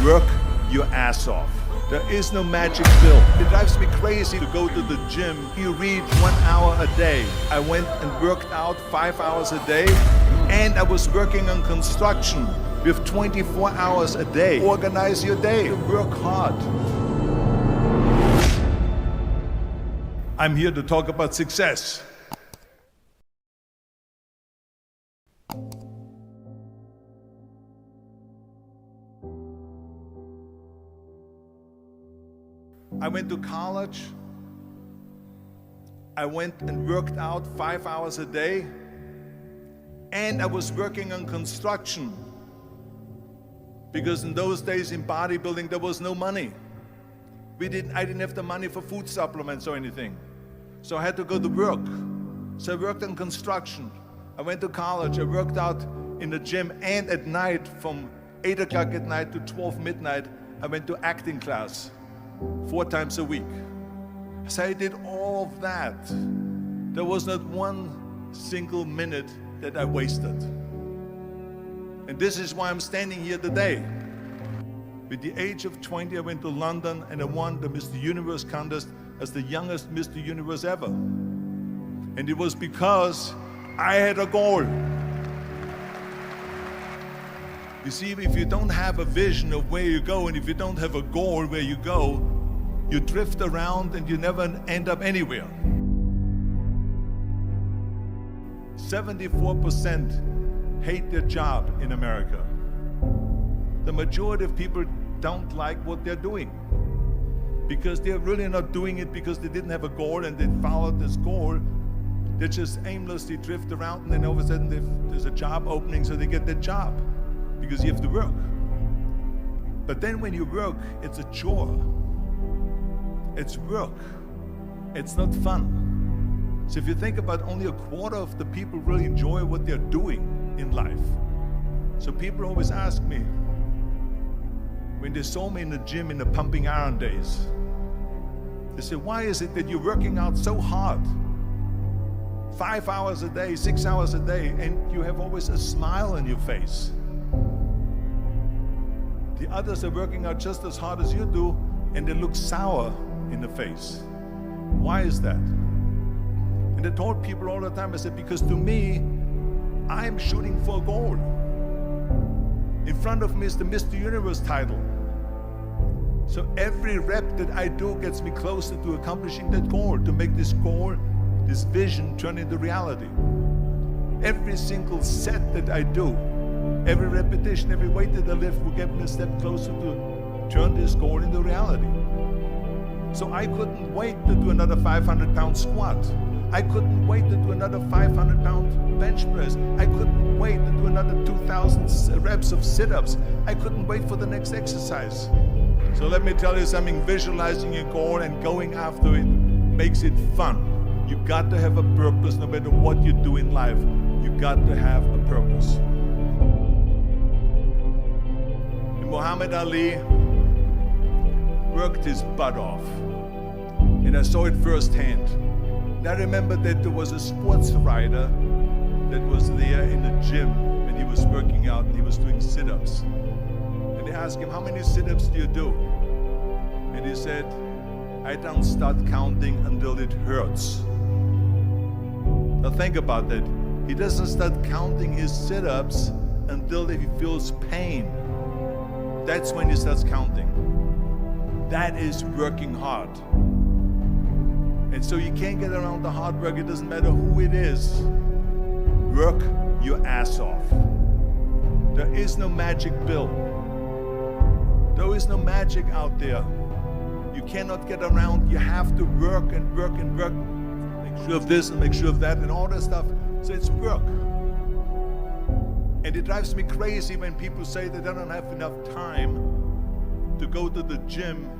Work your ass off. There is no magic pill. It drives me crazy to go to the gym. You read 1 hour a day. I went and worked out 5 hours a day, and I was working on construction with 24 hours a day. Organize your day. Work hard. I'm here to talk about success. I went to college. I went and worked out 5 hours a day, and I was working on construction because in those days in bodybuilding there was no money. I didn't have the money for food supplements or anything, so I had to go to work. So I worked on construction. I went to college. I worked out in the gym, and at night from 8 o'clock at night to 12 midnight I went to acting class 4 times a week. So I did all of that. There was not one single minute that I wasted. And this is why I'm standing here today. With the age of 20, I went to London and I won the Mr. Universe contest as the youngest Mr. Universe ever. And it was because I had a goal. You see, if you don't have a vision of where you go, and if you don't have a goal where you go, you drift around and you never end up anywhere. 74% hate their job in America. The majority of people don't like what they're doing because they're really not doing it because they didn't have a goal and they followed this goal. They just aimlessly drift around, and then all of a sudden there's a job opening, so they get that job because you have to work. But then when you work, it's a chore. It's work. It's not fun. So if you think about, only a quarter of the people really enjoy what they're doing in life. So people always ask me, when they saw me in the gym in the pumping iron days, they say, why is it that you're working out so hard? 5 hours a day, 6 hours a day, and you have always a smile on your face. The others are working out just as hard as you do, and they look sour in the face. Why is that? And I told people all the time, I said, because to me, I'm shooting for a goal. In front of me is the Mr. Universe title. So every rep that I do gets me closer to accomplishing that goal, to make this goal, this vision, turn into reality. Every single set that I do, every repetition, every weight that I lift will get me a step closer to turn this goal into reality. So I couldn't wait to do another 500-pound squat. I couldn't wait to do another 500-pound bench press. I couldn't wait to do another 2,000 reps of sit-ups. I couldn't wait for the next exercise. So let me tell you something, visualizing your goal and going after it makes it fun. You got to have a purpose no matter what you do in life. You got to have a purpose. And Muhammad Ali worked his butt off, and I saw it firsthand. And I remember that there was a sports writer that was there in the gym when he was working out and he was doing sit-ups. And they asked him, how many sit-ups do you do? And he said, I don't start counting until it hurts. Now think about that. He doesn't start counting his sit-ups until he feels pain. That's when he starts counting. That is working hard. And so you can't get around the hard work. It doesn't matter who it is. Work your ass off. There is no magic pill. There is no magic out there. You cannot get around. You have to work and work and work. Make sure of this and make sure of that and all that stuff. So it's work. And it drives me crazy when people say that they don't have enough time to go to the gym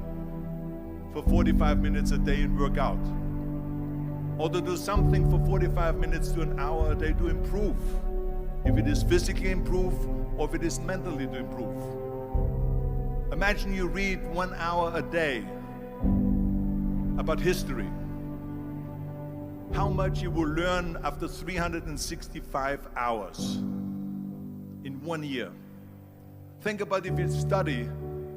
for 45 minutes a day and work out. Or to do something for 45 minutes to an hour a day to improve. If it is physically improve or if it is mentally to improve. Imagine you read 1 hour a day about history. How much you will learn after 365 hours in 1 year. Think about if you study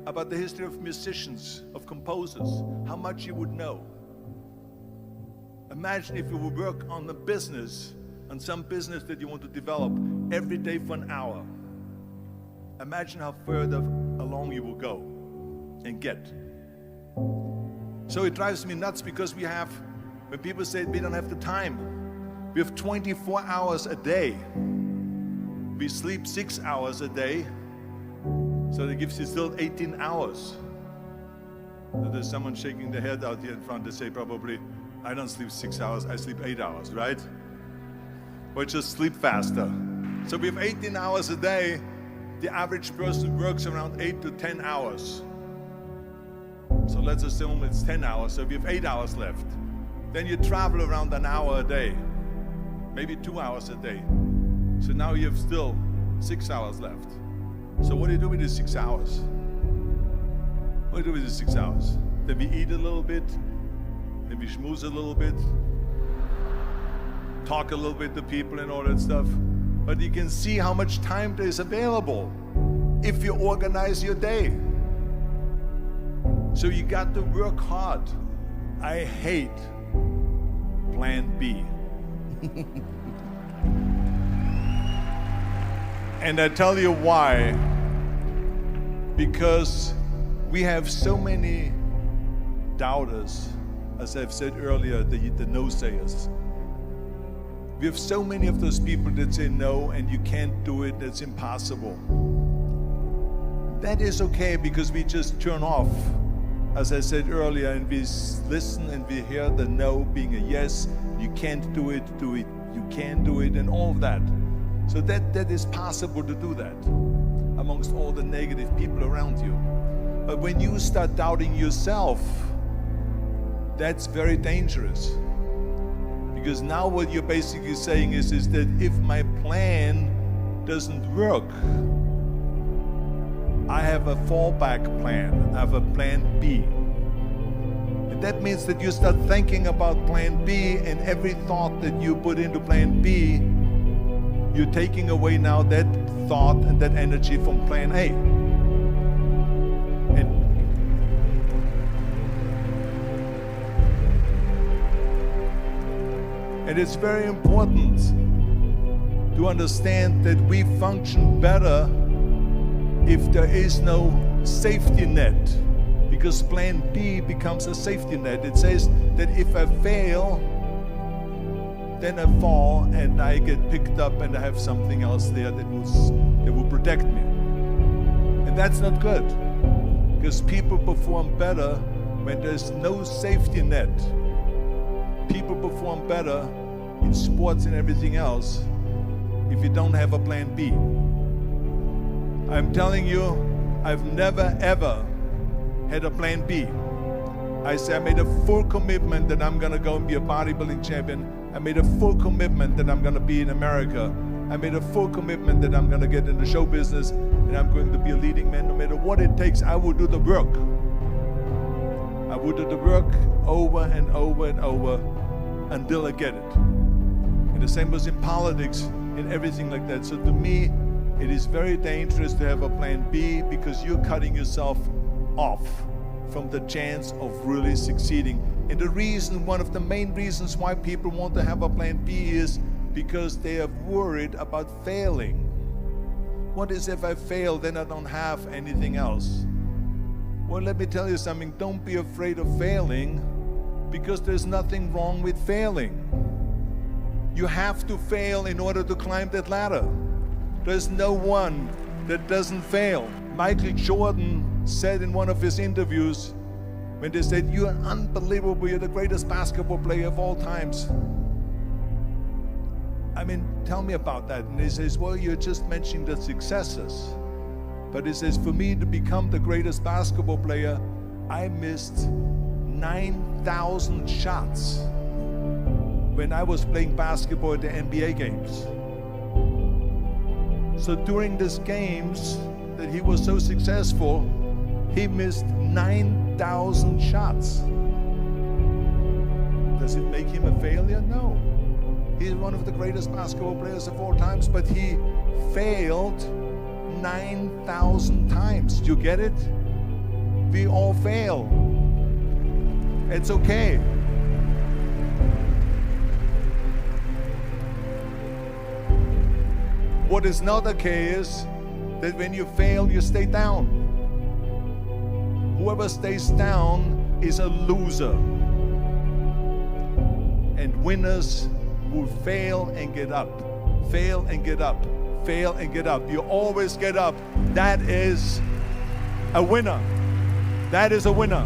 about the history of musicians, of composers, how much you would know. Imagine if you would work on the business, on some business that you want to develop every day for an hour. Imagine how further along you will go and get. So it drives me nuts because when people say we don't have the time, we have 24 hours a day. We sleep 6 hours a day, so that gives you still 18 hours. So there's someone shaking their head out here in front. They say probably, I don't sleep 6 hours, I sleep 8 hours, right? Or just sleep faster. So we have 18 hours a day. The average person works around 8 to 10 hours. So let's assume it's 10 hours, so we have 8 hours left. Then you travel around an hour a day, maybe 2 hours a day. So now you have still 6 hours left. So what do you do with these 6 hours? What do you do with these 6 hours? Then we eat a little bit, then we schmooze a little bit, talk a little bit to people and all that stuff. But you can see how much time there is available if you organize your day. So you got to work hard. I hate plan B. And I tell you why. Because we have so many doubters, as I've said earlier, the no-sayers. We have so many of those people that say no and you can't do it, that's impossible. That is okay because we just turn off, as I said earlier, and we listen and we hear the no being a yes. You can't do it, you can do it, and all of that. So that is possible to do that amongst all the negative people around you. But when you start doubting yourself, that's very dangerous. Because now what you're basically saying is that if my plan doesn't work, I have a fallback plan, I have a plan B. And that means that you start thinking about plan B, and every thought that you put into plan B, you're taking away now that thought and that energy from plan A. And it's very important to understand that we function better if there is no safety net, because plan B becomes a safety net. It says that if I fail, then I fall and I get picked up and I have something else there that will protect me. And that's not good, because people perform better when there's no safety net. People perform better in sports and everything else if you don't have a plan B. I'm telling you, I've never ever had a plan B. I made a full commitment that I'm gonna go and be a bodybuilding champion. I made a full commitment that I'm gonna be in America. I made a full commitment that I'm gonna get in the show business and I'm going to be a leading man. No matter what it takes, I will do the work. I will do the work over and over and over until I get it. And the same was in politics and everything like that. So to me, it is very dangerous to have a plan B, because you're cutting yourself off from the chance of really succeeding. And the reason, one of the main reasons why people want to have a plan B is because they are worried about failing. What is if I fail, then I don't have anything else? Well, let me tell you something, don't be afraid of failing, because there's nothing wrong with failing. You have to fail in order to climb that ladder. There's no one that doesn't fail. Michael Jordan said in one of his interviews, when they said, "You're unbelievable, you're the greatest basketball player of all times." I mean, tell me about that. And he says, well, you're just mentioning the successes. But he says, for me to become the greatest basketball player, I missed 9,000 shots when I was playing basketball at the NBA games. So during these games that he was so successful, he missed 9,000 shots. Does it make him a failure? No. He's one of the greatest basketball players of all times, but he failed 9,000 times. Do you get it? We all fail. It's okay. What is not okay is that when you fail, you stay down. Whoever stays down is a loser. And winners will fail and get up. Fail and get up. Fail and get up. You always get up. That is a winner. That is a winner.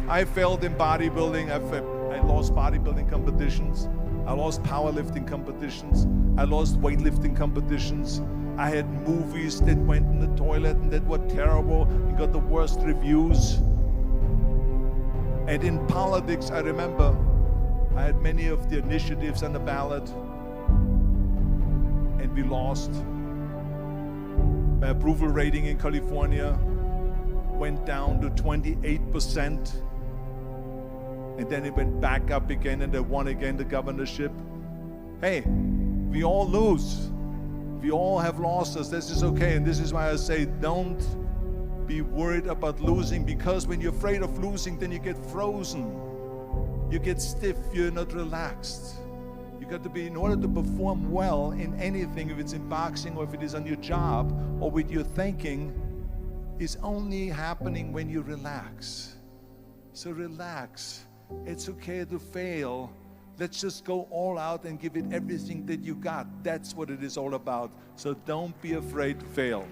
I failed in bodybuilding. I lost bodybuilding competitions. I lost powerlifting competitions. I lost weightlifting competitions. I had movies that went in the toilet and that were terrible and got the worst reviews. And in politics, I remember I had many of the initiatives on the ballot, and we lost. My approval rating in California went down to 28%. And then it went back up again, and they won again the governorship. Hey, we all lose. We all have losses. This is okay. And this is why I say don't be worried about losing, because when you're afraid of losing, then you get frozen. You get stiff. You're not relaxed. You got to be, in order to perform well in anything, if it's in boxing or if it is on your job or with your thinking, is only happening when you relax. So relax. It's okay to fail. Let's just go all out and give it everything that you got. That's what it is all about. So don't be afraid to fail.